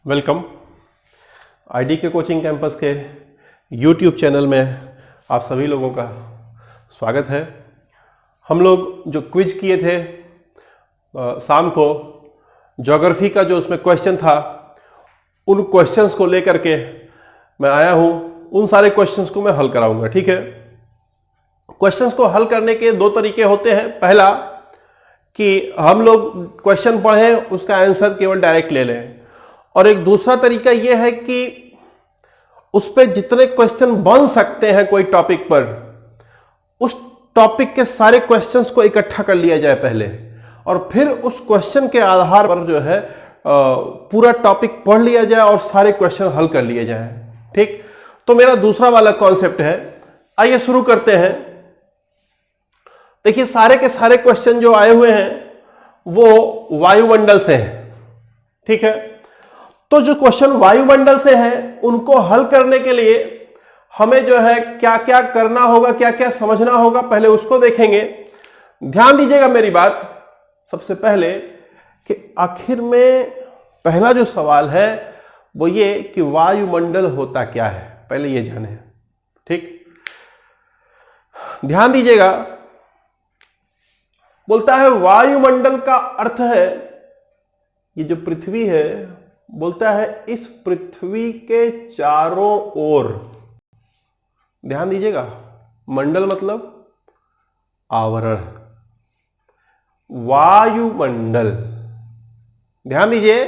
Welcome. ID के coaching campus के YouTube channel में आप सभी लोगों का स्वागत है। हम लोग जो क्विज किए थे शाम को, ज्योग्राफी का जो उसमें क्वेश्चन था, उन क्वेश्चंस को लेकर के मैं आया हूं। उन सारे क्वेश्चंस को मैं हल कराऊंगा। ठीक है। क्वेश्चंस को हल करने के दो तरीके होते हैं। पहला कि हम लोग क्वेश्चन पढ़ें, उसका आंसर केवल डायरेक्ट ले लें, और एक दूसरा तरीका यह है कि उस पर जितने क्वेश्चन बन सकते हैं कोई टॉपिक पर, उस टॉपिक के सारे क्वेश्चंस को इकट्ठा कर लिया जाए पहले, और फिर उस क्वेश्चन के आधार पर जो है पूरा टॉपिक पढ़ लिया जाए और सारे क्वेश्चन हल कर लिए जाए। ठीक। तो मेरा दूसरा वाला कॉन्सेप्ट है। आइए शुरू करते हैं। देखिए, सारे के सारे क्वेश्चन जो आए हुए हैं वो वायुमंडल से हैं। ठीक है। तो जो क्वेश्चन वायुमंडल से हैं उनको हल करने के लिए हमें जो है क्या क्या करना होगा, क्या क्या समझना होगा, पहले उसको देखेंगे। ध्यान दीजिएगा मेरी बात। सबसे पहले कि आखिर में पहला जो सवाल है वो ये कि वायुमंडल होता क्या है, पहले ये जाने। ठीक। ध्यान दीजिएगा। बोलता है वायुमंडल का अर्थ है, ये जो पृथ्वी है, बोलता है इस पृथ्वी के चारों ओर। ध्यान दीजिएगा, मंडल मतलब आवरण, वायुमंडल। ध्यान दीजिए,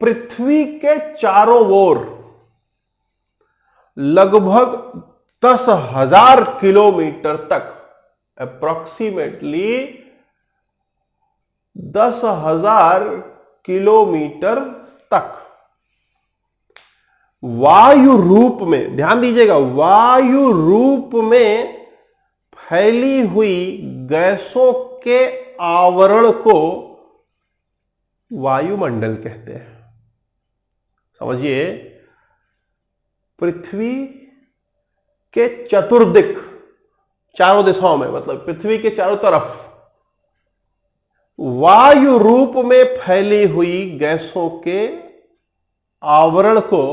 पृथ्वी के चारों ओर लगभग 10,000 किलोमीटर तक, अप्रोक्सीमेटली 10,000 किलोमीटर तक वायु रूप में, ध्यान दीजिएगा, वायु रूप में फैली हुई गैसों के आवरण को वायुमंडल कहते हैं। समझिए, पृथ्वी के चतुर्दिक, चारों दिशाओं में, मतलब पृथ्वी के चारों तरफ वायु रूप में फैली हुई गैसों के आवरण को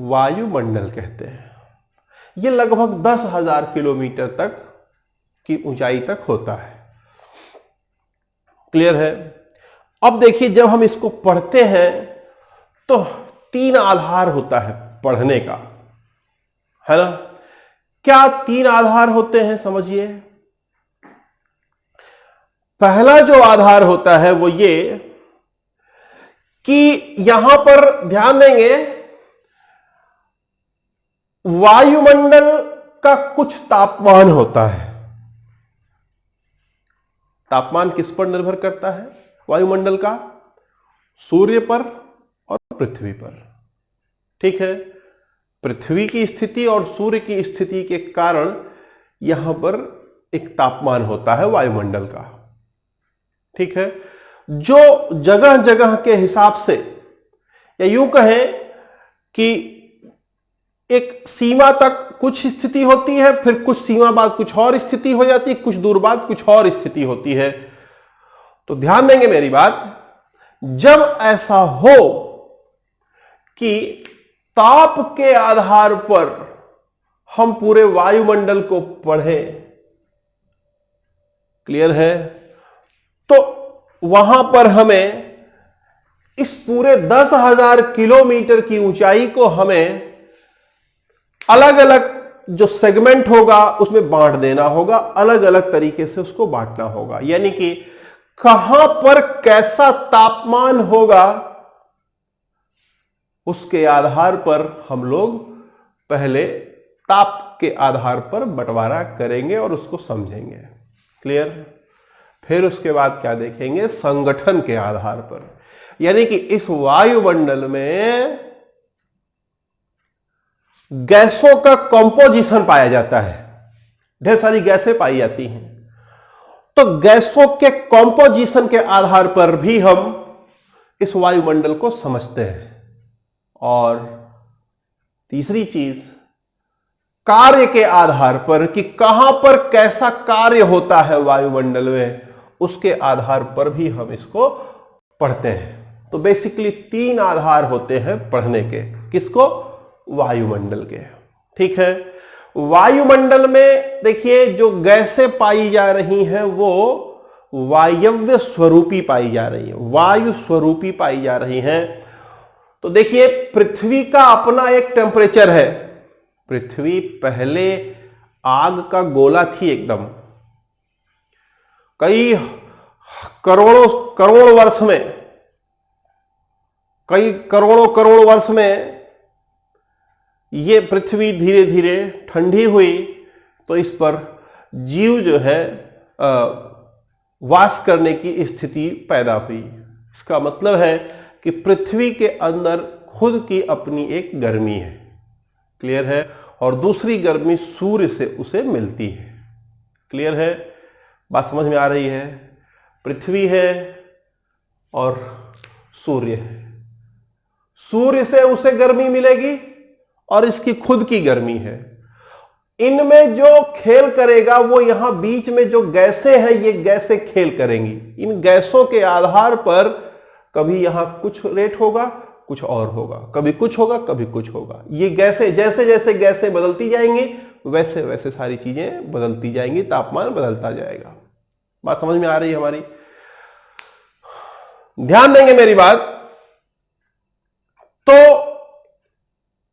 वायुमंडल कहते हैं। यह लगभग 10,000 किलोमीटर तक की ऊंचाई तक होता है। क्लियर है। अब देखिए, जब हम इसको पढ़ते हैं तो 3 आधार होता है पढ़ने का, है ना। क्या 3 आधार होते हैं, समझिए। पहला जो आधार होता है वो ये कि यहां पर ध्यान देंगे, वायुमंडल का कुछ तापमान होता है। तापमान किस पर निर्भर करता है वायुमंडल का? सूर्य पर और पृथ्वी पर। ठीक है। पृथ्वी की स्थिति और सूर्य की स्थिति के कारण यहां पर एक तापमान होता है वायुमंडल का। ठीक है। जो जगह जगह के हिसाब से, या यूं कहें कि एक सीमा तक कुछ स्थिति होती है, फिर कुछ सीमा बाद कुछ और स्थिति हो जाती है, कुछ दूर बाद कुछ और स्थिति होती है। तो ध्यान देंगे मेरी बात। जब ऐसा हो कि ताप के आधार पर हम पूरे वायुमंडल को पढ़ें, क्लियर है, तो वहां पर हमें इस पूरे 10,000 किलोमीटर की ऊंचाई को हमें अलग अलग जो सेगमेंट होगा उसमें बांट देना होगा, अलग अलग तरीके से उसको बांटना होगा। यानी कि कहां पर कैसा तापमान होगा उसके आधार पर हम लोग पहले ताप के आधार पर बंटवारा करेंगे और उसको समझेंगे। क्लियर। फिर उसके बाद क्या देखेंगे? संगठन के आधार पर, यानी कि इस वायुमंडल में गैसों का कंपोजिशन पाया जाता है। ढेर सारी गैसें पाई जाती हैं, तो गैसों के कंपोजिशन के आधार पर भी हम इस वायुमंडल को समझते हैं। और तीसरी चीज, कार्य के आधार पर, कि कहां पर कैसा कार्य होता है वायुमंडल में, उसके आधार पर भी हम इसको पढ़ते हैं। तो बेसिकली 3 आधार होते हैं पढ़ने के। किसको? वायुमंडल के। ठीक है, वायुमंडल में देखिए जो गैसें पाई जा रही हैं वो वायव्य स्वरूपी पाई जा रही है, वायु स्वरूपी पाई जा रही हैं। तो देखिए पृथ्वी का अपना एक टेम्परेचर है। पृथ्वी पहले आग का गोला थी एकदम, कई करोड़ वर्ष में, कई करोड़ वर्ष में ये पृथ्वी धीरे धीरे ठंडी हुई, तो इस पर जीव जो है वास करने की स्थिति पैदा हुई। इसका मतलब है कि पृथ्वी के अंदर खुद की अपनी एक गर्मी है, क्लियर है, और दूसरी गर्मी सूर्य से उसे मिलती है। क्लियर है, बात समझ में आ रही है? पृथ्वी है और सूर्य है, सूर्य से उसे गर्मी मिलेगी और इसकी खुद की गर्मी है। इनमें जो खेल करेगा वो यहां बीच में जो गैसें हैं ये गैसें खेल करेंगी। इन गैसों के आधार पर कभी यहां कुछ रेट होगा, कुछ और होगा, कभी कुछ होगा, कभी कुछ होगा। ये गैसें जैसे जैसे गैसें बदलती जाएंगी वैसे वैसे सारी चीजें बदलती जाएंगी, तापमान बदलता जाएगा। बात समझ में आ रही है हमारी? ध्यान देंगे मेरी बात। तो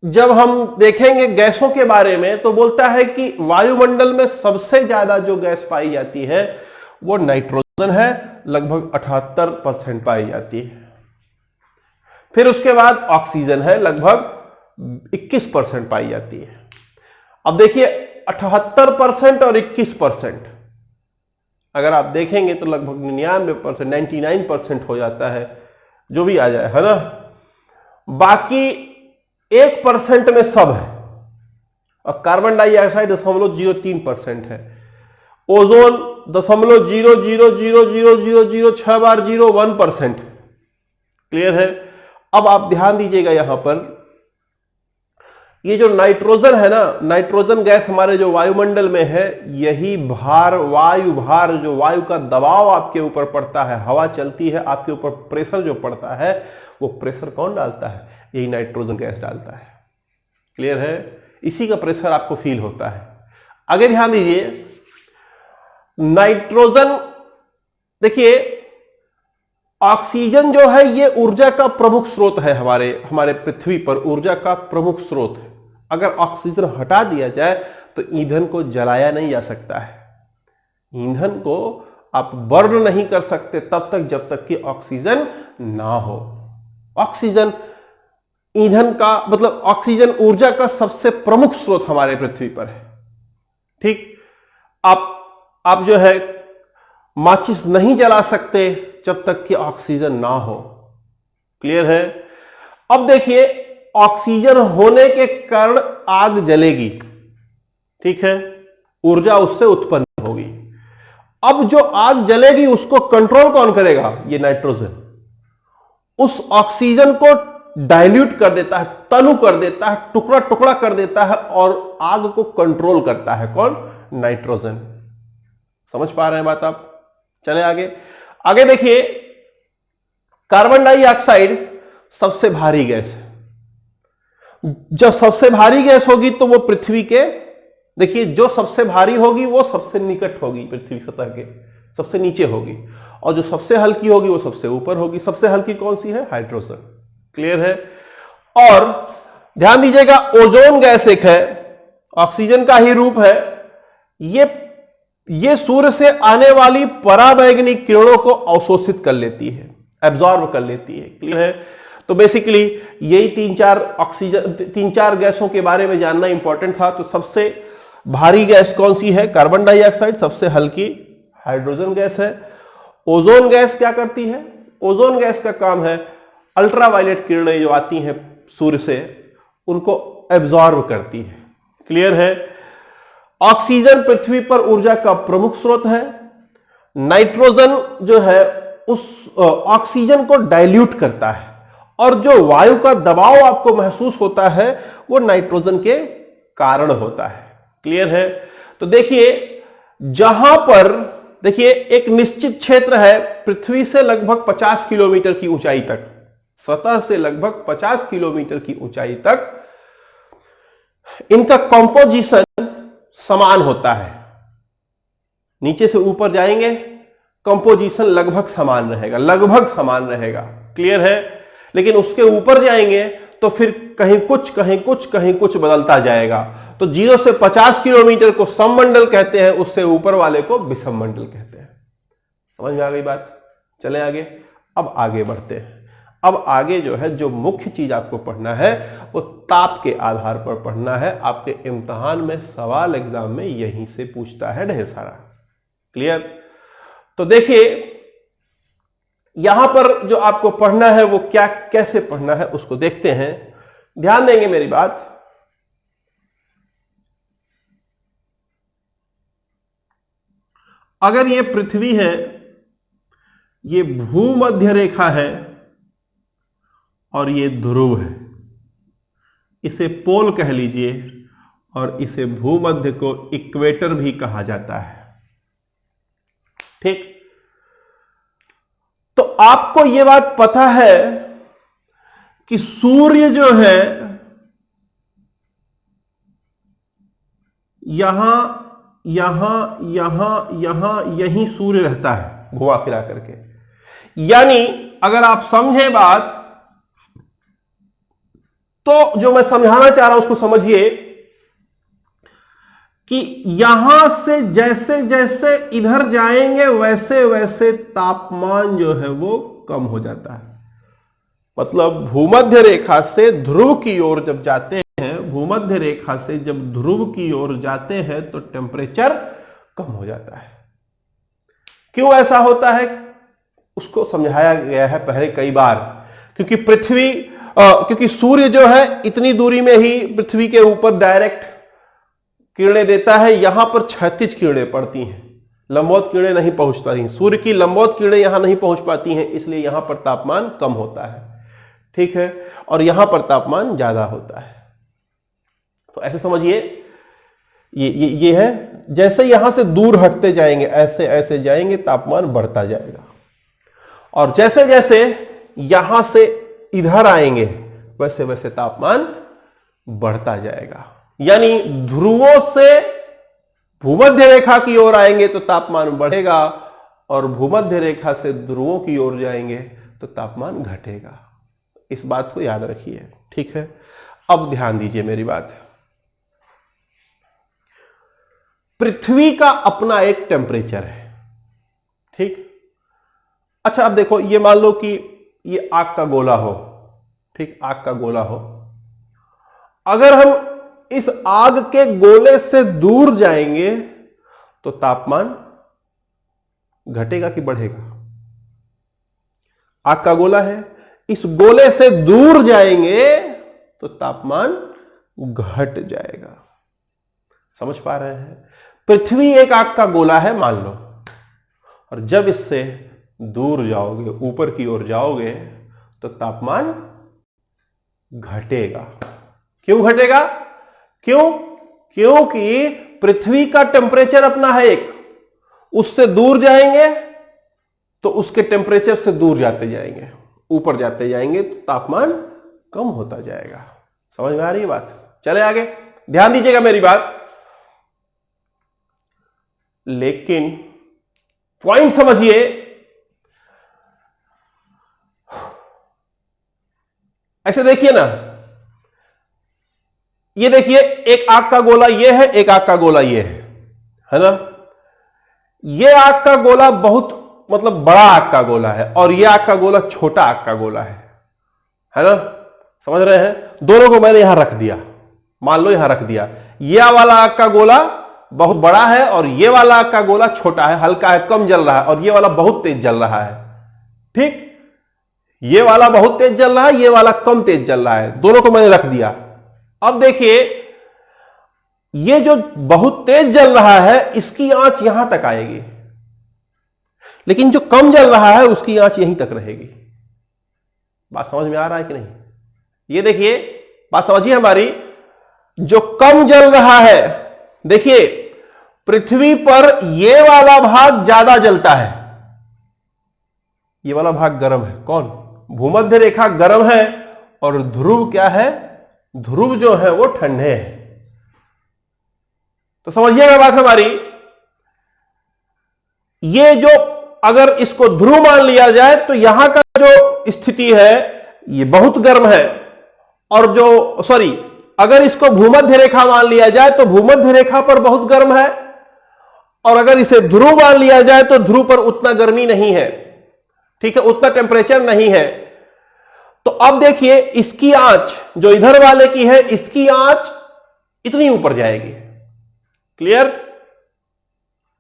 जब हम देखेंगे गैसों के बारे में तो बोलता है कि वायुमंडल में सबसे ज्यादा जो गैस पाई जाती है वो नाइट्रोजन है, लगभग 78% पाई जाती है। फिर उसके बाद ऑक्सीजन है, लगभग 21% पाई जाती है। अब देखिए 78% और 21%, अगर आप देखेंगे तो लगभग 99%, 99% हो जाता है, जो भी आ जाए, है ना। बाकी 1% में सब है, और कार्बन डाइऑक्साइड 0.03% है, ओजोन 0.0000006 बार 1%। क्लियर है। अब आप ध्यान दीजिएगा यहां पर, ये जो नाइट्रोजन है ना, नाइट्रोजन गैस हमारे जो वायुमंडल में है, यही भार, वायु भार, जो वायु का दबाव आपके ऊपर पड़ता है, हवा चलती है, आपके ऊपर प्रेशर जो पड़ता है, वो प्रेशर कौन डालता है? यही नाइट्रोजन गैस डालता है। क्लियर है। इसी का प्रेशर आपको फील होता है। आगे ध्यान दीजिए, नाइट्रोजन, देखिए ऑक्सीजन जो है ये ऊर्जा का प्रमुख स्रोत है, हमारे पृथ्वी पर ऊर्जा का प्रमुख स्रोत है। अगर ऑक्सीजन हटा दिया जाए तो ईंधन को जलाया नहीं जा सकता है। ईंधन को आप बर्न नहीं कर सकते तब तक जब तक कि ऑक्सीजन ना हो। ऑक्सीजन ईंधन का मतलब ऑक्सीजन ऊर्जा का सबसे प्रमुख स्रोत हमारे पृथ्वी पर है। ठीक, आप जो है माचिस नहीं जला सकते जब तक कि ऑक्सीजन ना हो। क्लियर है। अब देखिए ऑक्सीजन होने के कारण आग जलेगी, ठीक है, ऊर्जा उससे उत्पन्न होगी। अब जो आग जलेगी उसको कंट्रोल कौन करेगा? ये नाइट्रोजन। उस ऑक्सीजन को डाइल्यूट कर देता है, तनु कर देता है, टुकड़ा टुकड़ा कर देता है और आग को कंट्रोल करता है। कौन? नाइट्रोजन। समझ पा रहे हैं बात आप? चले आगे देखिए, कार्बन डाइऑक्साइड सबसे भारी गैस है। जब सबसे भारी गैस होगी तो वो पृथ्वी के, देखिए जो सबसे भारी होगी वो सबसे निकट होगी, पृथ्वी सतह के सबसे नीचे होगी, और जो सबसे हल्की होगी वो सबसे ऊपर होगी। सबसे हल्की कौन सी है? हाइड्रोजन। क्लियर है। और ध्यान दीजिएगा, ओजोन गैस एक है, ऑक्सीजन का ही रूप है। ये सूर्य से आने वाली पराबैंगनी किरणों को अवशोषित कर लेती है, एब्जॉर्ब कर लेती है। क्लियर है। तो बेसिकली यही तीन चार गैसों के बारे में जानना इंपॉर्टेंट था। तो सबसे भारी गैस कौन सी है? Carbon dioxide. सबसे हल्की हाइड्रोजन गैस है। ओजोन गैस क्या करती है? ओजोन गैस का काम है अल्ट्रावायलेट किरणें जो आती हैं सूर्य से, उनको एब्जॉर्ब करती है। क्लियर है। ऑक्सीजन पृथ्वी पर ऊर्जा का प्रमुख स्रोत है। नाइट्रोजन जो है उस ऑक्सीजन को डाइल्यूट करता है, और जो वायु का दबाव आपको महसूस होता है वो नाइट्रोजन के कारण होता है। क्लियर है। तो देखिए जहां पर, देखिए एक निश्चित क्षेत्र है पृथ्वी से लगभग 50 किलोमीटर की ऊंचाई तक, सतह से लगभग 50 किलोमीटर की ऊंचाई तक इनका कॉम्पोजिशन समान होता है। नीचे से ऊपर जाएंगे, कंपोजिशन लगभग समान रहेगा, लगभग समान रहेगा, क्लियर है। लेकिन उसके ऊपर जाएंगे तो फिर कहीं कुछ कहीं कुछ कहीं कुछ बदलता जाएगा। तो 0 से 50 किलोमीटर को सममंडल कहते हैं, उससे ऊपर वाले को विषममंडल कहते हैं। समझ में आ गई बात? चले आगे। अब आगे बढ़ते हैं। अब आगे जो है, जो मुख्य चीज आपको पढ़ना है वो ताप के आधार पर पढ़ना है। आपके इम्तिहान में सवाल एग्जाम में यहीं से पूछता है ढेर सारा, क्लियर। तो देखिए यहां पर जो आपको पढ़ना है वो क्या, कैसे पढ़ना है उसको देखते हैं। ध्यान देंगे मेरी बात। अगर ये पृथ्वी है, ये भूमध्य रेखा है और ये ध्रुव है, इसे पोल कह लीजिए और इसे भूमध्य को इक्वेटर भी कहा जाता है, ठीक। तो आपको यह बात पता है कि सूर्य जो है यहां यहां यहां यहां यहीं सूर्य रहता है घुमा फिरा करके। यानी अगर आप समझे बात तो जो मैं समझाना चाह रहा हूं उसको समझिए कि यहां से जैसे जैसे इधर जाएंगे वैसे वैसे तापमान जो है वो कम हो जाता है। मतलब भूमध्य रेखा से ध्रुव की ओर जब जाते हैं, भूमध्य रेखा से जब ध्रुव की ओर जाते हैं तो टेम्परेचर कम हो जाता है। क्यों ऐसा होता है उसको समझाया गया है पहले कई बार। क्योंकि सूर्य जो है इतनी दूरी में ही पृथ्वी के ऊपर डायरेक्ट किरणें देता है, यहां पर क्षैतिज किरणें पड़ती हैं, लंबवत किरणें नहीं पहुंचती। सूर्य की लंबवत किरणें यहां नहीं पहुंच पाती हैं, इसलिए यहां पर तापमान कम होता है, ठीक है, और यहां पर तापमान ज्यादा होता है। तो ऐसे समझिए ये है, जैसे यहां से दूर हटते जाएंगे ऐसे ऐसे जाएंगे तापमान बढ़ता जाएगा, और जैसे जैसे यहां से इधर आएंगे वैसे वैसे तापमान बढ़ता जाएगा। यानी ध्रुवों से भूमध्य रेखा की ओर आएंगे तो तापमान बढ़ेगा और भूमध्य रेखा से ध्रुवों की ओर जाएंगे तो तापमान घटेगा। इस बात को याद रखिए, ठीक है। अब ध्यान दीजिए मेरी बात। पृथ्वी का अपना एक टेम्परेचर है, ठीक। अच्छा अब देखो, ये मान लो कि ये आग का गोला हो, ठीक, आग का गोला हो। अगर हम इस आग के गोले से दूर जाएंगे तो तापमान घटेगा कि बढ़ेगा? आग का गोला है, इस गोले से दूर जाएंगे तो तापमान घट जाएगा। समझ पा रहे हैं? पृथ्वी एक आग का गोला है मान लो, और जब इससे दूर जाओगे, ऊपर की ओर जाओगे तो तापमान घटेगा। क्यों घटेगा? क्यों? क्योंकि पृथ्वी का टेम्परेचर अपना है एक, उससे दूर जाएंगे तो उसके टेम्परेचर से दूर जाते जाएंगे, ऊपर जाते जाएंगे तो तापमान कम होता जाएगा। समझ में आ रही है बात? चले आगे, ध्यान दीजिएगा मेरी बात। लेकिन पॉइंट समझिए, ऐसे देखिए ना, ये देखिए एक आग का गोला ये है, एक आग का गोला ये है ना। ये आग का गोला बहुत मतलब बड़ा आग का गोला है और ये आग का गोला छोटा आग का गोला है ना। समझ रहे हैं? दोनों को मैंने यहां रख दिया, मान लो यहां रख दिया। ये वाला आग का गोला बहुत बड़ा है और ये वाला आग का गोला छोटा है, हल्का है, कम जल रहा है, और ये वाला बहुत तेज जल रहा है, ठीक। ये वाला बहुत तेज जल रहा है, ये वाला कम तेज जल रहा है, दोनों को मैंने रख दिया। अब देखिए, ये जो बहुत तेज जल रहा है इसकी आंच यहां तक आएगी, लेकिन जो कम जल रहा है उसकी आंच यहीं तक रहेगी। बात समझ में आ रहा है कि नहीं? ये देखिए, बात समझिए हमारी। जो कम जल रहा है, देखिए पृथ्वी पर ये वाला भाग ज्यादा जलता है, ये वाला भाग गर्म है। कौन? भूमध्य रेखा गर्म है और ध्रुव क्या है, ध्रुव जो है वो ठंडे हैं। तो समझिएगा बात हमारी, ये जो अगर इसको ध्रुव मान लिया जाए तो यहां का जो स्थिति है ये बहुत गर्म है, और जो अगर इसको भूमध्य रेखा मान लिया जाए तो भूमध्य रेखा पर बहुत गर्म है, और अगर इसे ध्रुव मान लिया जाए तो ध्रुव पर उतना गर्मी नहीं है, ठीक है, उतना टेम्परेचर नहीं है। तो अब देखिए इसकी आंच जो इधर वाले की है, इसकी आंच इतनी ऊपर जाएगी, क्लियर,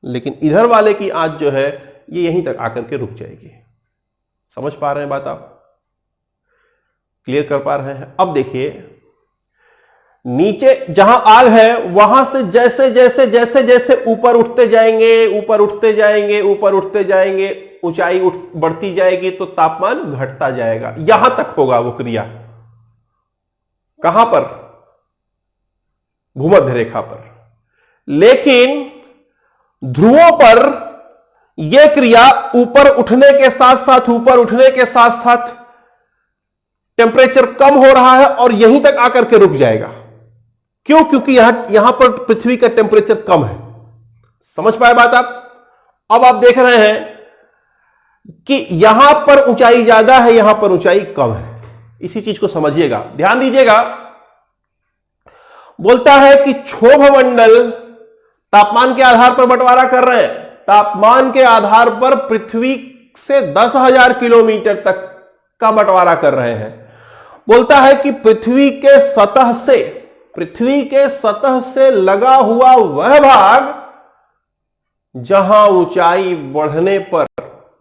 लेकिन इधर वाले की आंच जो है ये यहीं तक आकर के रुक जाएगी। समझ पा रहे हैं बात, आप क्लियर कर पा रहे हैं? अब देखिए नीचे जहां आग है वहां से जैसे जैसे जैसे जैसे ऊपर उठते जाएंगे, ऊपर उठते जाएंगे, ऊपर उठते जाएंगे, ऊंचाई बढ़ती जाएगी तो तापमान घटता जाएगा। यहां तक होगा वो क्रिया, कहां पर, भूमध्य रेखा पर। लेकिन ध्रुवों पर यह क्रिया ऊपर उठने के साथ साथ, ऊपर उठने के साथ साथ टेम्परेचर कम हो रहा है और यहीं तक आकर के रुक जाएगा। क्यों? क्योंकि यहां पर पृथ्वी का टेम्परेचर कम है। समझ पाए बात आप? अब आप देख रहे हैं कि यहां पर ऊंचाई ज्यादा है, यहां पर ऊंचाई कम है। इसी चीज को समझिएगा, ध्यान दीजिएगा। बोलता है कि क्षोभ मंडल तापमान के आधार पर बंटवारा कर रहे हैं। तापमान के आधार पर पृथ्वी से 10,000 किलोमीटर तक का बंटवारा कर रहे हैं। बोलता है कि पृथ्वी के सतह से लगा हुआ वह भाग जहां ऊंचाई बढ़ने पर,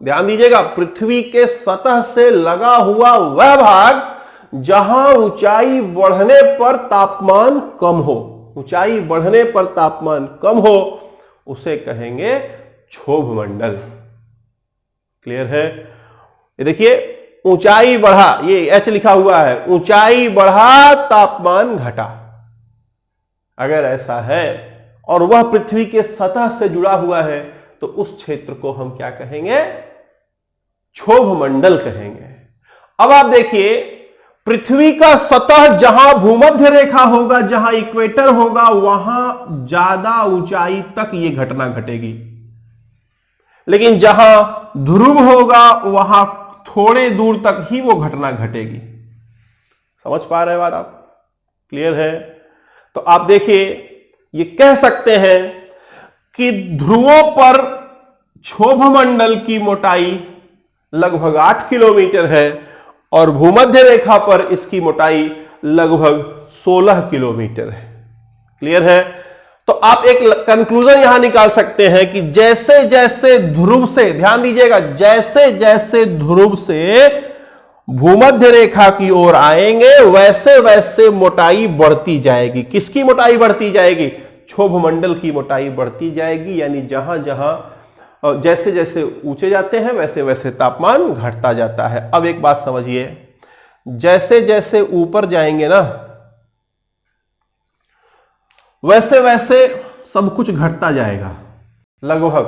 ध्यान दीजिएगा, पृथ्वी के सतह से लगा हुआ वह भाग जहां ऊंचाई बढ़ने पर तापमान कम हो, ऊंचाई बढ़ने पर तापमान कम हो, उसे कहेंगे क्षोभ मंडल। क्लियर है? ये देखिए ऊंचाई बढ़ा, ये एच लिखा हुआ है, ऊंचाई बढ़ा तापमान घटा। अगर ऐसा है और वह पृथ्वी के सतह से जुड़ा हुआ है तो उस क्षेत्र को हम क्या कहेंगे? क्षोभ मंडल कहेंगे। अब आप देखिए पृथ्वी का सतह जहां भूमध्य रेखा होगा, जहां इक्वेटर होगा, वहां ज्यादा ऊंचाई तक यह घटना घटेगी। लेकिन जहां ध्रुव होगा वहां थोड़े दूर तक ही वो घटना घटेगी। समझ पा रहे हैं बात आप? क्लियर है? तो आप देखिए ये कह सकते हैं कि ध्रुवों पर क्षोभ मंडल की मोटाई लगभग 8 किलोमीटर है और भूमध्य रेखा पर इसकी मोटाई लगभग 16 किलोमीटर है। क्लियर है? तो आप एक कंक्लूजन यहां निकाल सकते हैं कि जैसे जैसे ध्रुव से, ध्यान दीजिएगा, जैसे जैसे ध्रुव से भूमध्य रेखा की ओर आएंगे वैसे वैसे मोटाई बढ़ती जाएगी। किसकी मोटाई बढ़ती जाएगी? क्षोभ मंडल की मोटाई बढ़ती जाएगी। यानी जहां जहां जैसे जैसे ऊंचे जाते हैं वैसे वैसे तापमान घटता जाता है। अब एक बात समझिए, जैसे जैसे ऊपर जाएंगे ना वैसे वैसे सब कुछ घटता जाएगा। लगभग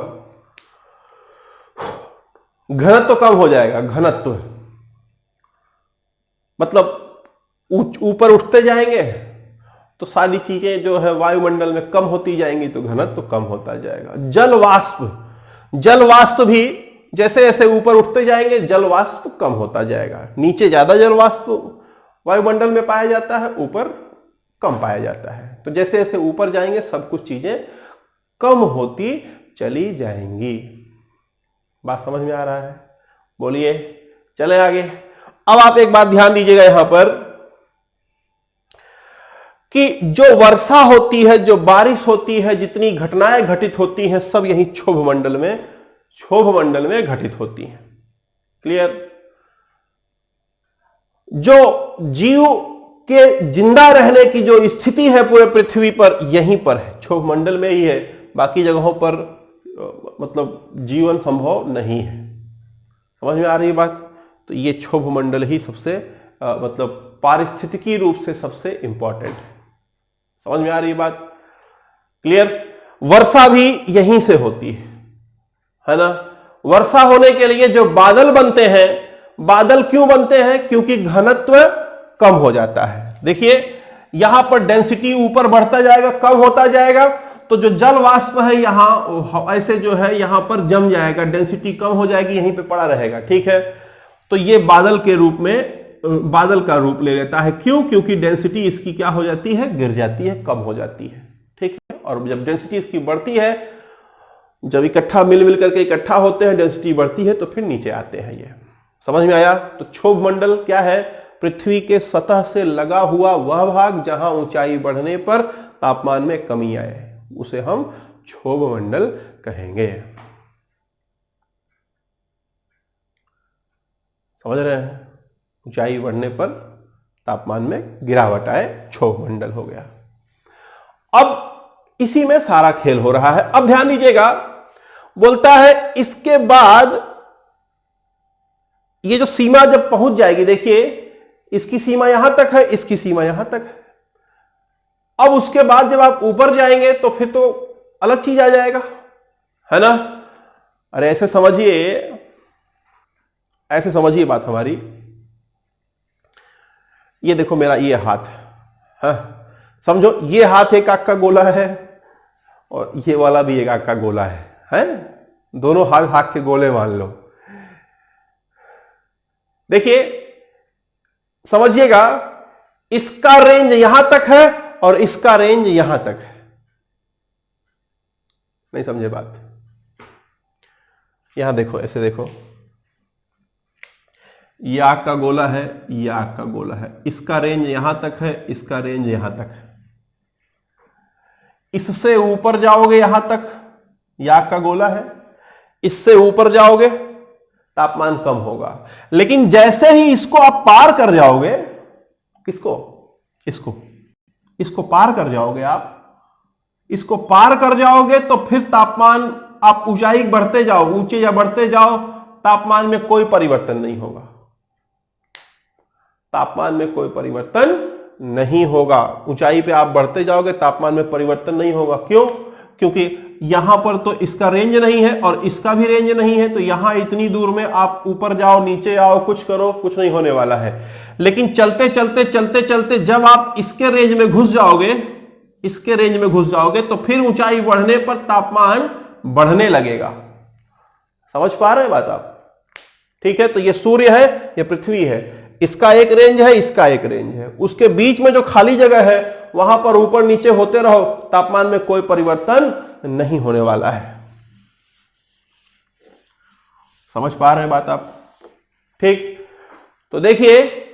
घनत्व कम हो जाएगा, घनत्व मतलब ऊपर उठते जाएंगे तो सारी चीजें जो है वायुमंडल में कम होती जाएंगी तो घनत्व कम होता जाएगा। जल वाष्प भी जैसे जैसे ऊपर उठते जाएंगे जल वाष्प कम होता जाएगा। नीचे ज्यादा जल वाष्प वायुमंडल में पाया जाता है, ऊपर कम पाया जाता है। तो जैसे जैसे ऊपर जाएंगे सब कुछ चीजें कम होती चली जाएंगी। बात समझ में आ रहा है? बोलिए, चले आगे। अब आप एक बात ध्यान दीजिएगा यहां पर कि जो वर्षा होती है, जो बारिश होती है, जितनी घटनाएं घटित होती हैं सब यही क्षोभ मंडल में घटित होती हैं। क्लियर? जो जीव के जिंदा रहने की जो स्थिति है पूरे पृथ्वी पर यहीं पर है, क्षोभ मंडल में ही है। बाकी जगहों पर मतलब जीवन संभव नहीं है। समझ में आ रही है बात? तो ये क्षोभ मंडल ही सबसे मतलब पारिस्थितिकी रूप से सबसे इंपॉर्टेंट है। समझ में आ रही है बात? क्लियर? वर्षा भी यहीं से होती है ना? वर्षा होने के लिए जो बादल बनते हैं बादल क्यों बनते हैं? क्योंकि घनत्व कम हो जाता है। देखिए यहां पर डेंसिटी ऊपर बढ़ता जाएगा, कम होता जाएगा, तो जो जल वाष्प है यहां ऐसे जो है यहां पर जम जाएगा, डेंसिटी कम हो जाएगी, यहीं पे पड़ा रहेगा। ठीक है, तो ये बादल के रूप में बादल का रूप ले लेता है। क्यों? क्योंकि डेंसिटी इसकी क्या हो जाती है? गिर जाती है, कम हो जाती है। ठीक है, और जब डेंसिटी इसकी बढ़ती है, जब इकट्ठा मिल करके इकट्ठा होते हैं, डेंसिटी बढ़ती है, तो फिर नीचे आते हैं। ये समझ में आया? तो क्षोभ मंडल क्या है? पृथ्वी के सतह से लगा हुआ वह भाग जहां ऊंचाई बढ़ने पर तापमान में कमी आए, उसे हम क्षोभ मंडल कहेंगे। समझ रहे हैं? ऊंचाई बढ़ने पर तापमान में गिरावट आए, क्षोभ मंडल हो गया। अब इसी में सारा खेल हो रहा है। अब ध्यान दीजिएगा, बोलता है इसके बाद ये जो सीमा जब पहुंच जाएगी, देखिए इसकी सीमा यहां तक है, इसकी सीमा यहां तक है। अब उसके बाद जब आप ऊपर जाएंगे तो फिर तो अलग चीज आ जाएगा, है ना? अरे ऐसे समझिए बात हमारी। ये देखो मेरा ये हाथ, हाँ समझो, ये हाथ एक आग का गोला है और ये वाला भी एक आग का गोला है? दोनों हाथ आग के गोले मान लो। देखिए समझिएगा, इसका रेंज यहां तक है और इसका रेंज यहां तक है। नहीं समझे बात? यहां देखो, ऐसे देखो, ये आग का गोला है, ये आग का गोला है, इसका रेंज यहां तक है, इसका रेंज यहां तक है। इससे ऊपर जाओगे यहां तक, ये आग का गोला है, इससे ऊपर जाओगे तापमान कम होगा। लेकिन जैसे ही इसको आप पार कर जाओगे, किसको? इसको पार कर जाओगे आप, इसको पार कर जाओगे तो फिर तापमान, आप ऊंचाई बढ़ते जाओ, ऊंचे या बढ़ते जाओ, तापमान में कोई परिवर्तन नहीं होगा। तापमान में कोई परिवर्तन नहीं होगा। ऊंचाई पे आप बढ़ते जाओगे, तापमान में परिवर्तन नहीं होगा। क्यों? क्योंकि यहां पर तो इसका रेंज नहीं है और इसका भी रेंज नहीं है, तो यहां इतनी दूर में आप ऊपर जाओ, नीचे आओ, कुछ करो, कुछ नहीं होने वाला है। लेकिन चलते चलते चलते चलते जब आप इसके रेंज में घुस जाओगे, इसके रेंज में घुस जाओगे, तो फिर ऊंचाई बढ़ने पर तापमान बढ़ने लगेगा। समझ पा रहे हैं बात आप? ठीक है, तो ये सूर्य है, ये पृथ्वी है, इसका एक रेंज है, इसका एक रेंज है, उसके बीच में जो खाली जगह है वहां पर ऊपर नीचे होते रहो, तापमान में कोई परिवर्तन नहीं होने वाला है। समझ पा रहे हैं बात आप? ठीक, तो देखिए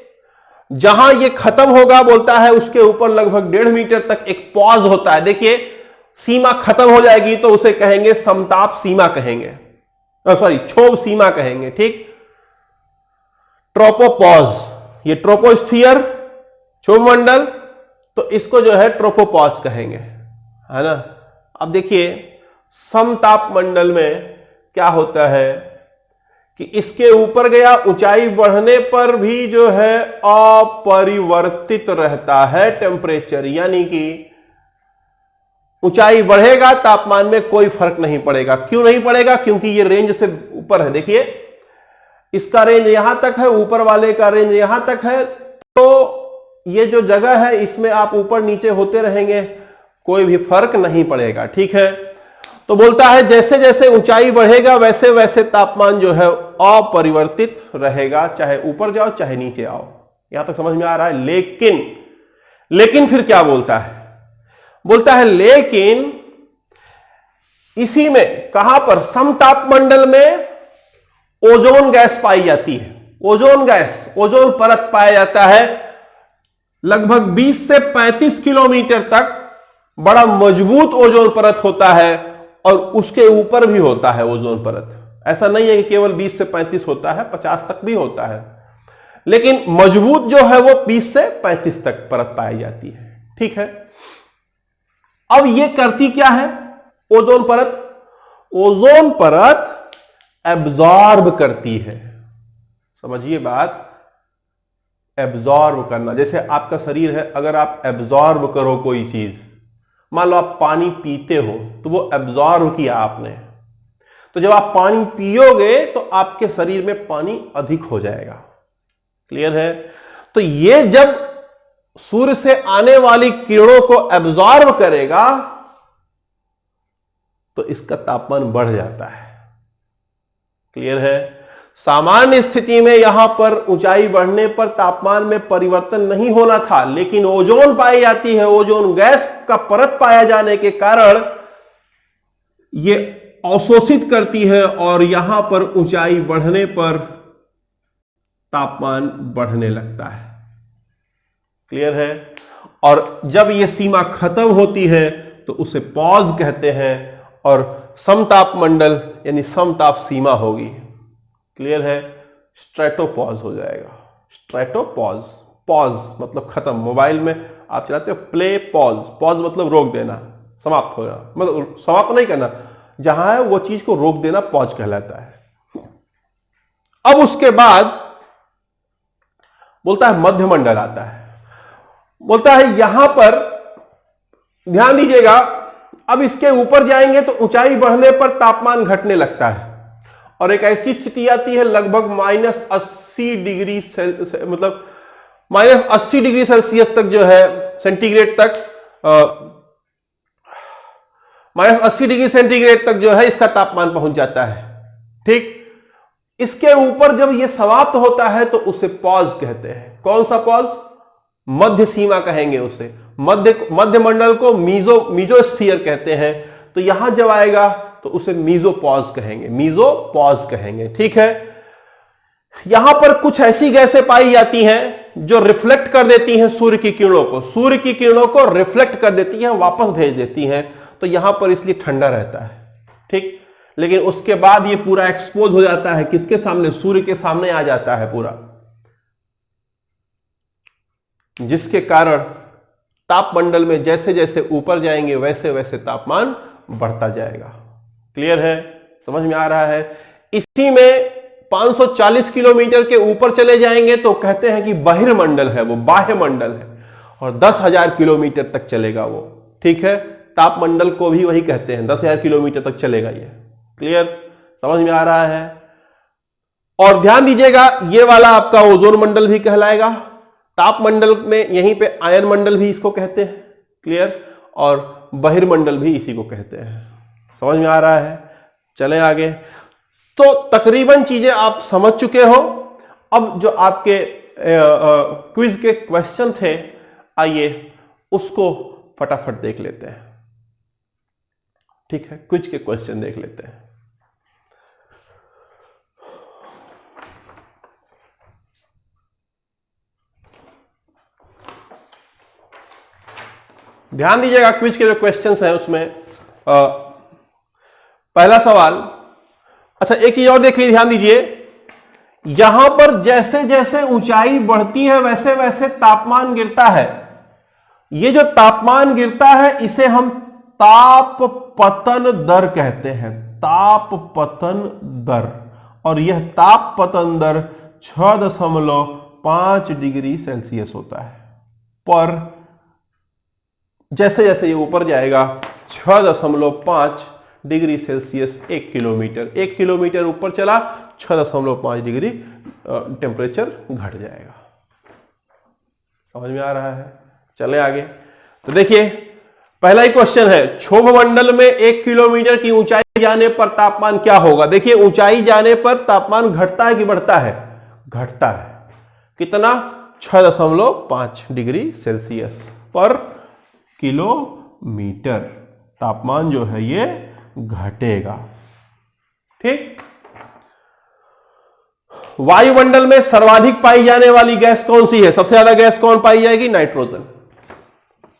जहां ये खत्म होगा, बोलता है उसके ऊपर लगभग 1.5 मीटर तक एक पॉज होता है। देखिए सीमा खत्म हो जाएगी तो उसे कहेंगे समताप सीमा कहेंगे, सॉरी क्षोभ सीमा कहेंगे। ठीक, ट्रोपोपॉज, ये ट्रोपोस्फियर क्षोभ मंडल, तो इसको जो है ट्रोपोपॉज कहेंगे, है ना? अब देखिए समताप मंडल में क्या होता है कि इसके ऊपर गया, ऊंचाई बढ़ने पर भी जो है अपरिवर्तित रहता है टेम्परेचर, यानी कि ऊंचाई बढ़ेगा, तापमान में कोई फर्क नहीं पड़ेगा। क्यों नहीं पड़ेगा? क्योंकि ये रेंज से ऊपर है। देखिए इसका रेंज यहां तक है, ऊपर वाले का रेंज यहां तक है, तो ये जो जगह है इसमें आप ऊपर नीचे होते रहेंगे, कोई भी फर्क नहीं पड़ेगा। ठीक है, तो बोलता है जैसे जैसे ऊंचाई बढ़ेगा वैसे वैसे तापमान जो है अपरिवर्तित रहेगा, चाहे ऊपर जाओ चाहे नीचे आओ। यहां तक समझ में आ रहा है? लेकिन फिर क्या बोलता है? बोलता है लेकिन इसी में, कहां पर? समताप मंडल में ओजोन गैस पाई जाती है। ओजोन गैस, ओजोन परत पाया जाता है लगभग 20 से 35 किलोमीटर तक। बड़ा मजबूत ओजोन परत होता है और उसके ऊपर भी होता है ओजोन परत। ऐसा नहीं है कि केवल 20 से 35 होता है, 50 तक भी होता है, लेकिन मजबूत जो है वो 20 से 35 तक परत पाई जाती है। ठीक है, अब ये करती क्या है ओजोन परत? ओजोन परत एब्जॉर्ब करती है। समझिए बात, एब्जॉर्ब करना। जैसे आपका शरीर है, अगर आप एब्जॉर्ब करो कोई चीज, मान लो आप पानी पीते हो तो वो एब्जॉर्ब किया आपने, तो जब आप पानी पियोगे तो आपके शरीर में पानी अधिक हो जाएगा। क्लियर है? तो ये जब सूर्य से आने वाली किरणों को एब्जॉर्ब करेगा तो इसका तापमान बढ़ जाता है। क्लियर है? सामान्य स्थिति में यहां पर ऊंचाई बढ़ने पर तापमान में परिवर्तन नहीं होना था, लेकिन ओजोन पाई जाती है, ओजोन गैस का परत पाया जाने के कारण यह अवशोषित करती है और यहां पर ऊंचाई बढ़ने पर तापमान बढ़ने लगता है। क्लियर है? और जब यह सीमा खत्म होती है तो उसे पॉज कहते हैं और समताप मंडल यानी समताप सीमा होगी। क्लियर है? स्ट्रेटोपॉज हो जाएगा। स्ट्रेटोपॉज, पॉज मतलब खत्म। मोबाइल में आप चलाते हो प्ले पॉज, पॉज मतलब रोक देना, समाप्त हो जाना, मतलब समाप्त नहीं करना, जहां है वो चीज को रोक देना पॉज कहलाता है। अब उसके बाद बोलता है मध्य मंडल आता है। बोलता है यहां पर ध्यान दीजिएगा, अब इसके ऊपर जाएंगे तो ऊंचाई बढ़ने पर तापमान घटने लगता है और एक ऐसी स्थिति आती है लगभग -80 डिग्री मतलब -80 डिग्री सेल्सियस तक जो है, सेंटीग्रेड तक, -80 डिग्री सेंटीग्रेड तक जो है इसका तापमान पहुंच जाता है। ठीक? इसके ऊपर जब यह समाप्त होता है तो उसे पॉज कहते हैं। कौन सा पॉज? मध्य सीमा कहेंगे उसे। मध्य मंडल को मीजोस्फीयर कहते हैं। तो यहां जब आएगा तो उसे मीजोपॉज कहेंगे, मीजोपॉज कहेंगे। ठीक है? यहां पर कुछ ऐसी गैसें पाई जाती हैं जो रिफ्लेक्ट कर देती हैं सूर्य की किरणों को, सूर्य की किरणों को रिफ्लेक्ट कर देती हैं, वापस भेज देती हैं। तो यहां पर इसलिए ठंडा रहता है। ठीक? लेकिन उसके बाद ये पूरा एक्सपोज हो जाता है किसके सामने? सूर्य के सामने आ जाता है पूरा, जिसके कारण तापमंडल में जैसे जैसे ऊपर जाएंगे वैसे वैसे तापमान बढ़ता जाएगा। क्लियर है? समझ में आ रहा है? इसी में 540 किलोमीटर के ऊपर चले जाएंगे तो कहते हैं कि बहिर्मंडल है, वो बाह्य मंडल है, और 10,000 किलोमीटर तक चलेगा वो। ठीक है? तापमंडल को भी वही कहते हैं, 10,000 किलोमीटर तक चलेगा ये। क्लियर? समझ में आ रहा है? और ध्यान दीजिएगा, ये वाला आपका ओजोन मंडल भी कहलाएगा। तापमंडल में यहीं पे आयन मंडल भी इसको कहते हैं। क्लियर? और बहिर्मंडल भी इसी को कहते हैं। समझ में आ रहा है? चलें आगे। तो तकरीबन चीजें आप समझ चुके हो। अब जो आपके क्विज के क्वेश्चन थे, आइए उसको फटाफट देख लेते हैं। ठीक है? क्विज के क्वेश्चन देख लेते हैं। ध्यान दीजिएगा, क्विज के जो क्वेश्चंस हैं उसमें पहला सवाल, अच्छा एक चीज और देख लीजिए, ध्यान दीजिए, यहां पर जैसे जैसे ऊंचाई बढ़ती है वैसे वैसे तापमान गिरता है। ये जो तापमान गिरता है इसे हम ताप पतन दर कहते हैं, ताप पतन दर। और यह ताप पतन दर 6.5 डिग्री सेल्सियस होता है। पर जैसे जैसे ये ऊपर जाएगा 6.5 डिग्री सेल्सियस 1 किलोमीटर, 1 किलोमीटर ऊपर चला 6.5 डिग्री टेम्परेचर घट जाएगा। समझ में आ रहा है? चले आगे। तो देखिए पहला ही क्वेश्चन है, क्षोभ मंडल में 1 किलोमीटर की ऊंचाई जाने पर तापमान क्या होगा? देखिए ऊंचाई जाने पर तापमान घटता है कि बढ़ता है? घटता है। कितना? 6.5 डिग्री सेल्सियस पर किलोमीटर तापमान जो है ये घटेगा। ठीक? वायुमंडल में सर्वाधिक पाई जाने वाली गैस कौन सी है? सबसे ज्यादा गैस कौन पाई जाएगी? नाइट्रोजन।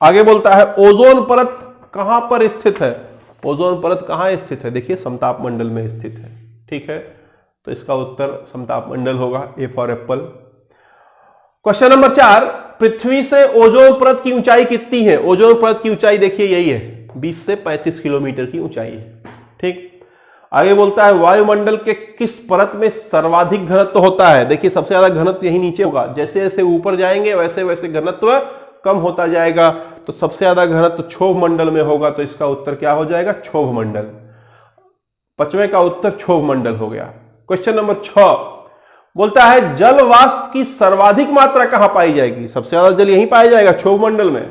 आगे बोलता है ओजोन परत कहां पर स्थित है? ओजोन परत कहां स्थित है? देखिए समताप मंडल में स्थित है। ठीक है? तो इसका उत्तर समताप मंडल होगा, A for Apple. Question number 4, पृथ्वी से ओजोन परत की ऊंचाई कितनी है? ओजोन परत की ऊंचाई देखिए यही है, 20 से 35 किलोमीटर की ऊंचाई है। ठीक? आगे बोलता है वायुमंडल के किस परत में सर्वाधिक घनत्व होता है? देखिए सबसे ज्यादा घनत्व यही नीचे होगा, जैसे जैसे ऊपर जाएंगे वैसे वैसे घनत्व कम होता जाएगा। तो सबसे ज्यादा घनत्व क्षोभ मंडल में होगा, तो इसका उत्तर क्या हो जाएगा? क्षोभ मंडल। 5वें का उत्तर क्षोभ मंडल हो गया। क्वेश्चन नंबर 6 बोलता है जल वाष्प की सर्वाधिक मात्रा कहां पाई जाएगी? सबसे ज्यादा जल यहीं पाया जाएगा, क्षोभ मंडल में।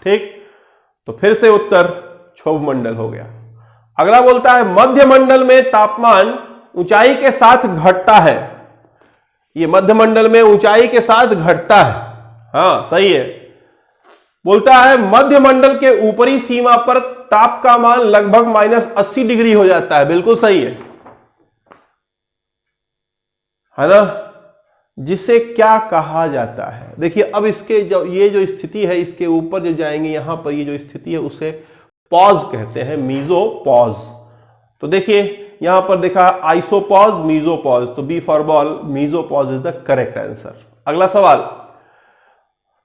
ठीक, तो फिर से उत्तर क्षोभ मंडल हो गया। अगला बोलता है मध्य मंडल में तापमान ऊंचाई के साथ घटता है। ये मध्य मंडल में ऊंचाई के साथ घटता है। हां, सही है। बोलता है मध्य मंडल के ऊपरी सीमा पर ताप का मान लगभग -80 डिग्री हो जाता है। बिल्कुल सही है ना? जिसे क्या कहा जाता है? देखिए अब इसके ये जो स्थिति है, इसके ऊपर जो जाएंगे यहां पर ये जो स्थिति है उसे पॉज कहते हैं, मीजोपॉज। तो देखिए यहां पर देखा आइसोपॉज, मीजोपॉज, तो B for ball, mesopause is the correct answer. अगला सवाल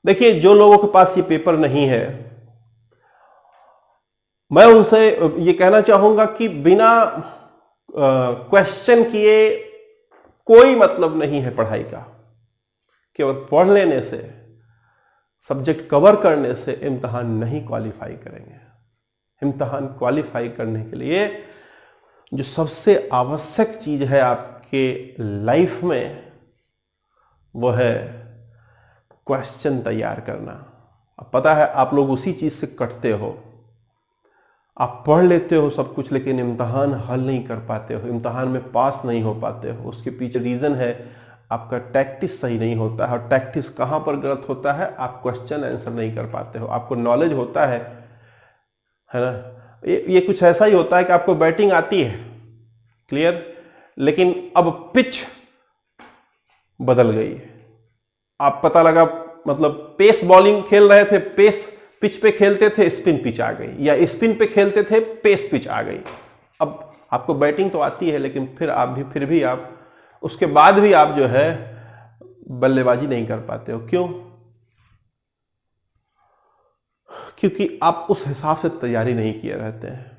देखिए, जो लोगों के पास ये पेपर नहीं है मैं उनसे ये कहना चाहूंगा कि बिना क्वेश्चन किए कोई मतलब नहीं है पढ़ाई का। केवल पढ़ लेने से, सब्जेक्ट कवर करने से इम्तिहान नहीं क्वालिफाई करेंगे। इम्तिहान क्वालिफाई करने के लिए जो सबसे आवश्यक चीज है आपके लाइफ में वो है क्वेश्चन तैयार करना। अब पता है आप लोग उसी चीज से कटते हो। आप पढ़ लेते हो सब कुछ लेकिन इम्तिहान हल नहीं कर पाते हो, इम्तिहान में पास नहीं हो पाते हो। उसके पीछे रीजन है आपका टैक्टिस सही नहीं होता है। और टैक्टिस कहां पर गलत होता है? आप क्वेश्चन आंसर नहीं कर पाते हो। आपको नॉलेज होता है ना? ये कुछ ऐसा ही होता है कि आपको बैटिंग आती है, क्लियर, लेकिन अब पिच बदल गई। आप पता लगा मतलब पेस बॉलिंग खेल रहे थे, पेस पिच पे खेलते थे, स्पिन पिच आ गई, या स्पिन पे खेलते थे, पेस पिच आ गई। अब आपको बैटिंग तो आती है लेकिन फिर भी आप उसके बाद भी आप जो है बल्लेबाजी नहीं कर पाते हो। क्यों? क्योंकि आप उस हिसाब से तैयारी नहीं किए रहते हैं।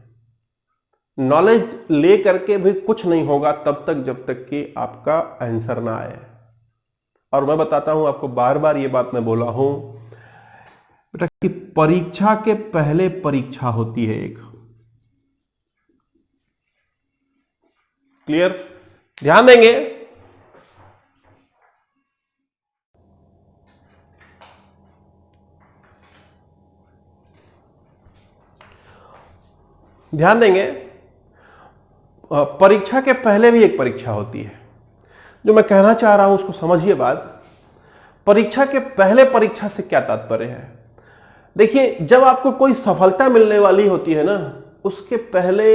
नॉलेज ले करके भी कुछ नहीं होगा तब तक जब तक कि आपका आंसर ना आए। और मैं बताता हूं आपको, बार बार ये बात मैं बोला हूं बेटा कि परीक्षा के पहले परीक्षा होती है एक। क्लियर? ध्यान देंगे। ध्यान देंगे, परीक्षा के पहले भी एक परीक्षा होती है। जो मैं कहना चाह रहा हूं उसको समझिए बात। परीक्षा के पहले परीक्षा से क्या तात्पर्य है? देखिए, जब आपको कोई सफलता मिलने वाली होती है ना, उसके पहले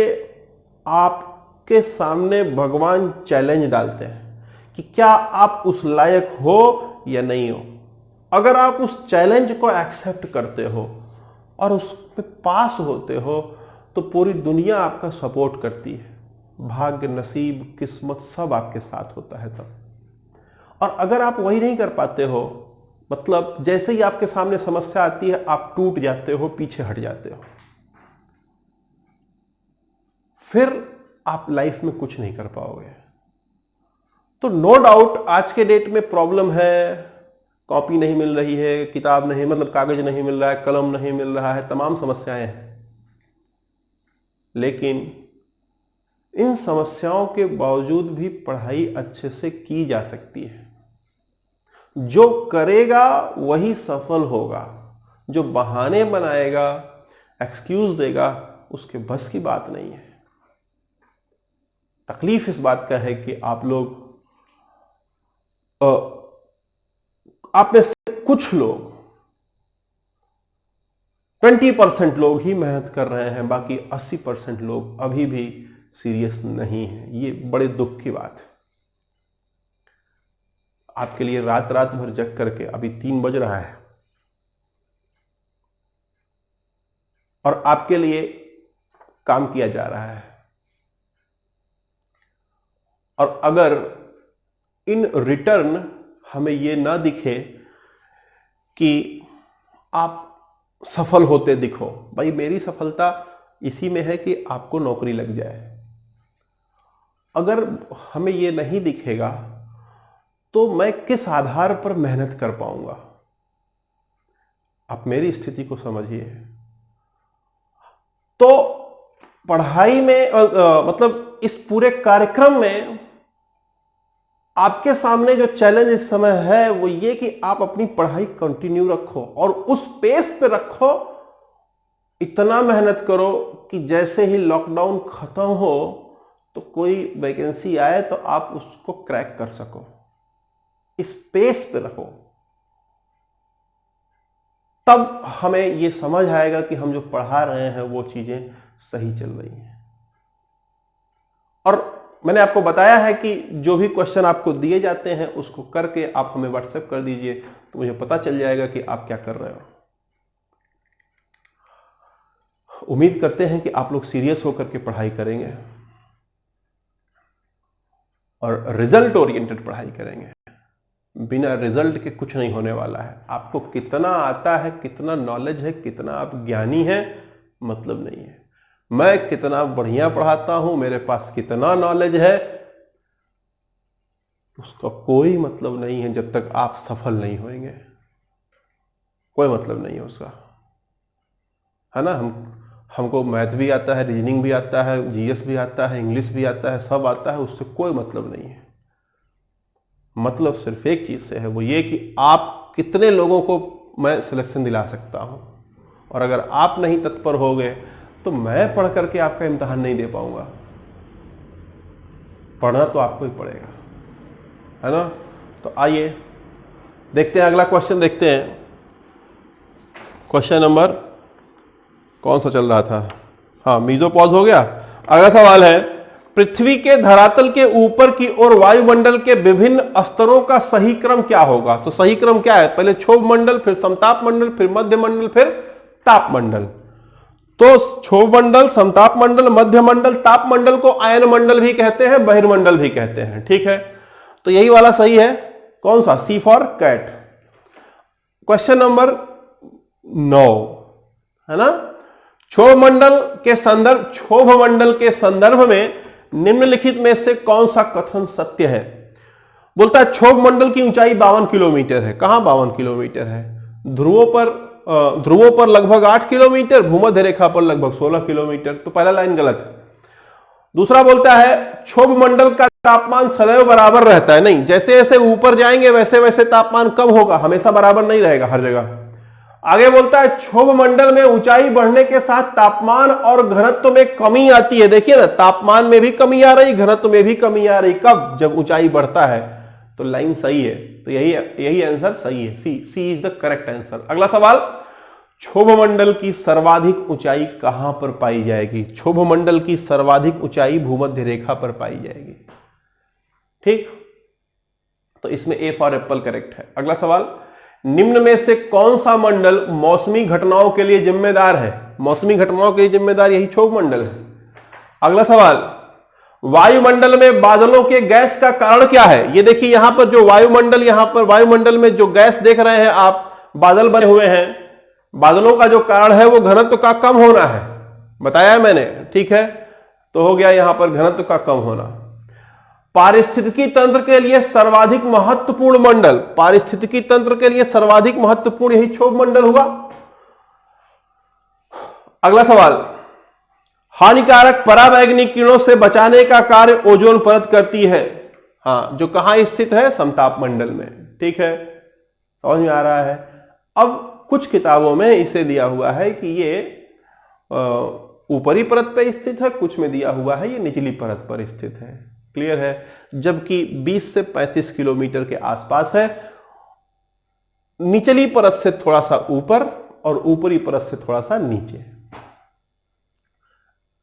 आपके सामने भगवान चैलेंज डालते हैं कि क्या आप उस लायक हो या नहीं हो। अगर आप उस चैलेंज को एक्सेप्ट करते हो और उसमें पास होते हो तो पूरी दुनिया आपका सपोर्ट करती है। भाग्य, नसीब, किस्मत सब आपके साथ होता है तब। और अगर आप वही नहीं कर पाते हो, मतलब जैसे ही आपके सामने समस्या आती है आप टूट जाते हो, पीछे हट जाते हो, फिर आप लाइफ में कुछ नहीं कर पाओगे। तो नो डाउट आज के डेट में प्रॉब्लम है, कॉपी नहीं मिल रही है, किताब नहीं, मतलब कागज नहीं मिल रहा है, कलम नहीं मिल रहा है, तमाम समस्याएं हैं। लेकिन इन समस्याओं के बावजूद भी पढ़ाई अच्छे से की जा सकती है। जो करेगा वही सफल होगा। जो बहाने बनाएगा, एक्सक्यूज देगा, उसके बस की बात नहीं है। तकलीफ इस बात का है कि आप लोग, आप में से कुछ लोग 20% लोग ही मेहनत कर रहे हैं, बाकी 80% लोग अभी भी सीरियस नहीं है। ये बड़े दुख की बात है। आपके लिए रात रात भर जग करके, अभी 3 बज रहा है, और आपके लिए काम किया जा रहा है। और अगर इन रिटर्न हमें यह ना दिखे कि आप सफल होते दिखो, भाई मेरी सफलता इसी में है कि आपको नौकरी लग जाए, अगर हमें यह नहीं दिखेगा तो मैं किस आधार पर मेहनत कर पाऊंगा? आप मेरी स्थिति को समझिए। तो पढ़ाई में मतलब इस पूरे कार्यक्रम में आपके सामने जो चैलेंज इस समय है वो ये कि आप अपनी पढ़ाई कंटिन्यू रखो और उस पेस पे रखो, इतना मेहनत करो कि जैसे ही लॉकडाउन खत्म हो तो कोई वैकेंसी आए तो आप उसको क्रैक कर सको। इस पेस पे रखो, तब हमें यह समझ आएगा कि हम जो पढ़ा रहे हैं वो चीजें सही चल रही हैं। और मैंने आपको बताया है कि जो भी क्वेश्चन आपको दिए जाते हैं उसको करके आप हमें व्हाट्सएप कर दीजिए, तो मुझे पता चल जाएगा कि आप क्या कर रहे हो। उम्मीद करते हैं कि आप लोग सीरियस होकर के पढ़ाई करेंगे और रिजल्ट ओरिएंटेड पढ़ाई करेंगे। बिना रिजल्ट के कुछ नहीं होने वाला है। आपको कितना आता है, कितना नॉलेज है, कितना आप ज्ञानी हैं, मतलब नहीं है। मैं कितना बढ़िया पढ़ाता हूं, मेरे पास कितना नॉलेज है, उसका कोई मतलब नहीं है जब तक आप सफल नहीं होंगे। कोई मतलब नहीं है उसका, है ना। हमको मैथ भी आता है, रीजनिंग भी आता है, जीएस भी आता है, इंग्लिश भी आता है, सब आता है, उससे कोई मतलब नहीं है। मतलब सिर्फ एक चीज से है, वो ये कि आप कितने लोगों को मैं सिलेक्शन दिला सकता हूं, और अगर आप नहीं तत्पर हो गए तो मैं पढ़ करके आपका इम्तिहान नहीं दे पाऊंगा। पढ़ना तो आपको ही पड़ेगा, है ना। तो आइए देखते हैं अगला क्वेश्चन। देखते हैं क्वेश्चन नंबर कौन सा चल रहा था। हाँ, मीजोपॉज हो गया। अगला सवाल है, पृथ्वी के धरातल के ऊपर की ओर वायुमंडल के विभिन्न स्तरों का सही क्रम क्या होगा। तो सही क्रम क्या है, पहले क्षोभ मंडल, फिर समताप मंडल, फिर मध्य मंडल, फिर ताप मंडल। तो क्षोभ मंडल, समताप मंडल, मध्य मंडल, ताप मंडल को आयन मंडल भी कहते हैं, बहिर्मंडल भी कहते हैं। ठीक है, तो यही वाला सही है। कौन सा, सी फॉर कैट। क्वेश्चन नंबर 9, है ना। क्षोभ मंडल के संदर्भ में निम्नलिखित में से कौन सा कथन सत्य है। बोलता है क्षोभ मंडल की ऊंचाई 52 किलोमीटर है। कहां 52 किलोमीटर है, ध्रुवों पर लगभग 8 किलोमीटर, भूमध्य रेखा पर लगभग 16 किलोमीटर। तो पहला लाइन गलत है। दूसरा बोलता है क्षोभ मंडल का तापमान सदैव बराबर रहता है। नहीं, जैसे जैसे ऊपर जाएंगे वैसे वैसे तापमान कम होगा, हमेशा बराबर नहीं रहेगा हर जगह। आगे बोलता है क्षोभ मंडल में ऊंचाई बढ़ने के साथ तापमान और घनत्व में कमी आती है। देखिए ना, तापमान में भी कमी आ रही, घनत्व में भी कमी आ रही। कब, जब ऊंचाई बढ़ता है। तो लाइन सही है, तो यही आंसर सही है। सी इज द करेक्ट आंसर। अगला सवाल, क्षोभ मंडल की सर्वाधिक ऊंचाई कहां पर पाई जाएगी। क्षोभ मंडल की सर्वाधिक ऊंचाई भूमध्य रेखा पर पाई जाएगी। ठीक, तो इसमें ए फॉर एप्पल करेक्ट है। अगला सवाल, निम्न में से कौन सा मंडल मौसमी घटनाओं के लिए जिम्मेदार है। मौसमी घटनाओं के लिए जिम्मेदार यही क्षोभ मंडल है। अगला सवाल, वायुमंडल में बादलों के गैस का कारण क्या है। ये देखिए यहां पर जो वायुमंडल, यहां पर वायुमंडल में जो गैस देख रहे हैं आप, बादल बने हुए हैं। बादलों का जो कारण है वो घनत्व का कम होना है, बताया है मैंने। ठीक है, तो हो गया यहां पर घनत्व का कम होना। पारिस्थितिकी तंत्र के लिए सर्वाधिक महत्वपूर्ण मंडल, पारिस्थितिकी तंत्र के लिए सर्वाधिक महत्वपूर्ण यही क्षोभ मंडल हुआ। अगला सवाल, हानिकारक पराबैंगनी किरणों से बचाने का कार्य ओजोन परत करती है। हाँ, जो कहां स्थित है, समताप मंडल में। ठीक है, समझ में आ रहा है। अब कुछ किताबों में इसे दिया हुआ है कि ये ऊपरी परत पर स्थित है, कुछ में दिया हुआ है ये निचली परत पर स्थित है। क्लियर है, जबकि 20 से 35 किलोमीटर के आसपास है। निचली परत से थोड़ा सा ऊपर और ऊपरी परत से थोड़ा सा नीचे।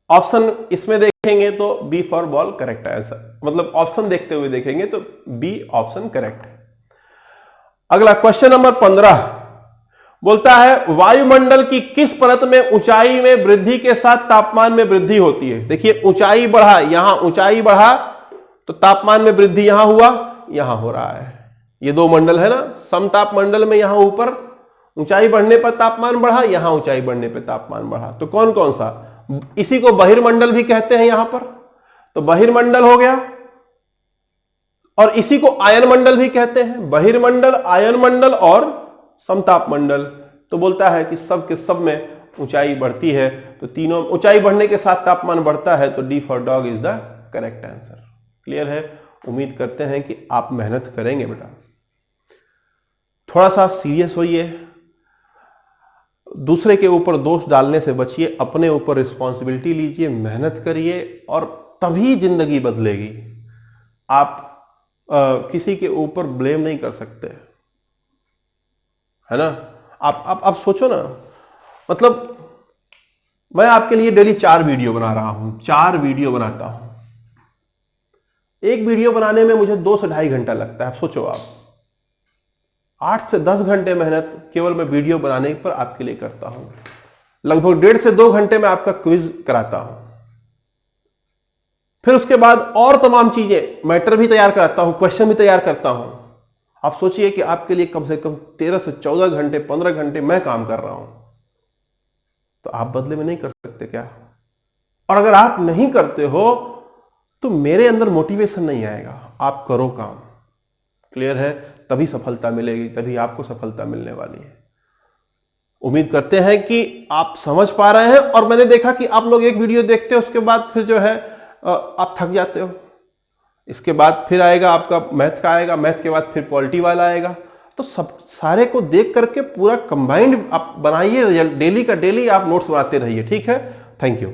ऑप्शन इसमें देखेंगे तो B for ball correct answer, मतलब ऑप्शन देखते हुए देखेंगे तो बी ऑप्शन करेक्ट है। अगला क्वेश्चन नंबर 15 बोलता है, वायुमंडल की किस परत में ऊंचाई में वृद्धि के साथ तापमान में वृद्धि होती है। देखिए ऊंचाई बढ़ा, यहां ऊंचाई बढ़ा तो तापमान में वृद्धि यहां हुआ, यहां हो रहा है। ये दो मंडल है ना, समताप मंडल में यहां ऊपर ऊंचाई बढ़ने पर तापमान बढ़ा, यहां ऊंचाई बढ़ने पर तापमान बढ़ा। तो कौन कौन सा, इसी को बहिर्मंडल भी कहते हैं यहां पर, तो बहिर्मंडल हो गया। और इसी को आयन मंडल भी कहते हैं, बहिर्मंडल, आयन मंडल और समताप मंडल। तो बोलता है कि सब के सब में ऊंचाई बढ़ती है, तो तीनों, ऊंचाई बढ़ने के साथ तापमान बढ़ता है, तो D for dog is the correct answer. Clear है? उम्मीद करते हैं कि आप मेहनत करेंगे बेटा। थोड़ा सा सीरियस होइए, दूसरे के ऊपर दोष डालने से बचिए, अपने ऊपर रिस्पॉन्सिबिलिटी लीजिए, मेहनत करिए और तभी जिंदगी बदलेगी। आप किसी के ऊपर ब्लेम नहीं कर सकते, है ना? आप सोचो ना, मतलब मैं आपके लिए डेली 4 वीडियो बना रहा हूं, 4 वीडियो बनाता हूं। एक वीडियो बनाने में मुझे 2 से ढाई घंटा लगता है। सोचो आप, 8 से 10 घंटे मेहनत केवल मैं वीडियो बनाने पर आपके लिए करता हूं। लगभग 1.5 से 2 घंटे में आपका क्विज कराता हूं। फिर उसके बाद और तमाम चीजें, मैटर भी तैयार कराता हूं, क्वेश्चन भी तैयार करता हूं। आप सोचिए कि आपके लिए कम से कम 13 से 14 घंटे, 15 घंटे मैं काम कर रहा हूं, तो आप बदले में नहीं कर सकते क्या? और अगर आप नहीं करते हो तो मेरे अंदर मोटिवेशन नहीं आएगा। आप करो काम। क्लियर है? तभी सफलता मिलेगी, तभी आपको सफलता मिलने वाली है। उम्मीद करते हैं कि आप समझ पा रहे हैं। और मैंने देखा कि आप लोग एक वीडियो देखते हो, उसके बाद फिर जो है आप थक जाते हो। इसके बाद फिर आएगा आपका मैथ का, आएगा मैथ के बाद फिर पॉलिटी वाला आएगा। तो सब सारे को देख करके पूरा कंबाइंड आप बनाइए, डेली का डेली आप नोट्स बनाते रहिए। ठीक है? Thank you.